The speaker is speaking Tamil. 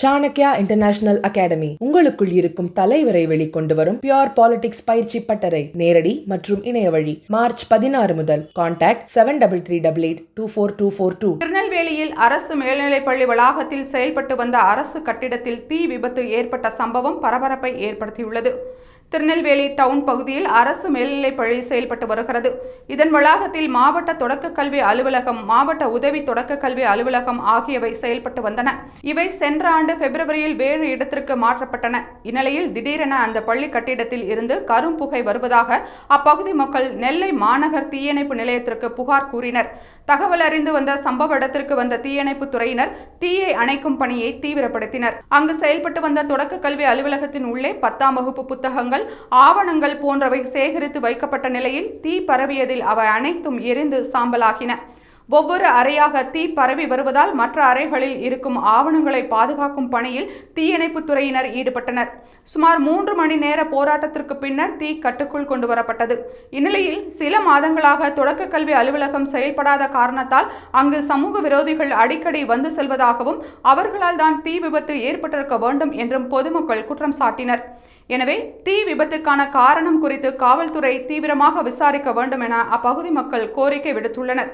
சாணக்யா இன்டர்நேஷனல் அகாடமி உங்களுக்குள் இருக்கும் தலைவரை வெளிக்கொண்டு வரும் பியூர் பாலிடிக்ஸ் பயிற்சி பட்டறை நேரடி மற்றும் இணைய வழி மார்ச் 16 முதல். கான்டாக்ட் 7338824242. திருநெல்வேலியில் அரசு மேல்நிலைப்பள்ளி வளாகத்தில் செயல்பட்டு வந்த அரசு கட்டிடத்தில் தீ விபத்து ஏற்பட்ட சம்பவம் பரபரப்பை ஏற்படுத்தியுள்ளது. திருநெல்வேலி டவுன் பகுதியில் அரசு மேல்நிலைப்பள்ளி செயல்பட்டு வருகிறது. இதன் வளாகத்தில் மாவட்ட தொடக்க கல்வி அலுவலகம், மாவட்ட உதவி தொடக்க கல்வி அலுவலகம் ஆகியவை செயல்பட்டு வந்தன. இவை சென்ற ஆண்டு பிப்ரவரியில் வேறு இடத்திற்கு மாற்றப்பட்டன. இந்நிலையில் திடீரென அந்த பள்ளி கட்டிடத்தில் இருந்து கரும்புகை வருவதாக அப்பகுதி மக்கள் நெல்லை மாநகர் தீயணைப்பு நிலையத்திற்கு புகார் கூறினர். தகவல் அறிந்து வந்த சம்பவ இடத்திற்கு வந்த தீயணைப்பு துறையினர் தீயை அணைக்கும் பணியை தீவிரப்படுத்தினர். அங்கு செயல்பட்டு வந்த தொடக்க கல்வி அலுவலகத்தின் உள்ளே 10ஆம் வகுப்பு புத்தகங்கள், ஆவணங்கள் போன்றவை சேகரித்து வைக்கப்பட்ட நிலையில் தீ பரவியதில் அவை அனைத்தும் எரிந்து சாம்பலாகின. ஒவ்வொரு அறையாக தீ பரவி வருவதால் மற்ற அறைகளில் இருக்கும் ஆவணங்களை பாதுகாக்கும் பணியில் தீயணைப்பு துறையினர் ஈடுபட்டனர். சுமார் 3 மணி நேர போராட்டத்திற்கு பின்னர் தீ கட்டுக்குள் கொண்டு வரப்பட்டது. இந்நிலையில் சில மாதங்களாக தொடக்க கல்வி அலுவலகம் செயல்படாத காரணத்தால் அங்கு சமூக விரோதிகள் அடிக்கடி வந்து செல்வதாகவும் அவர்களால் தான் தீ விபத்து ஏற்பட்டிருக்க வேண்டும் என்றும் பொதுமக்கள் குற்றம் சாட்டினர். எனவே தீ விபத்துக்கான காரணம் குறித்து காவல்துறை தீவிரமாக விசாரிக்க வேண்டும் என அப்பகுதி மக்கள் கோரிக்கை விடுத்துள்ளனர்.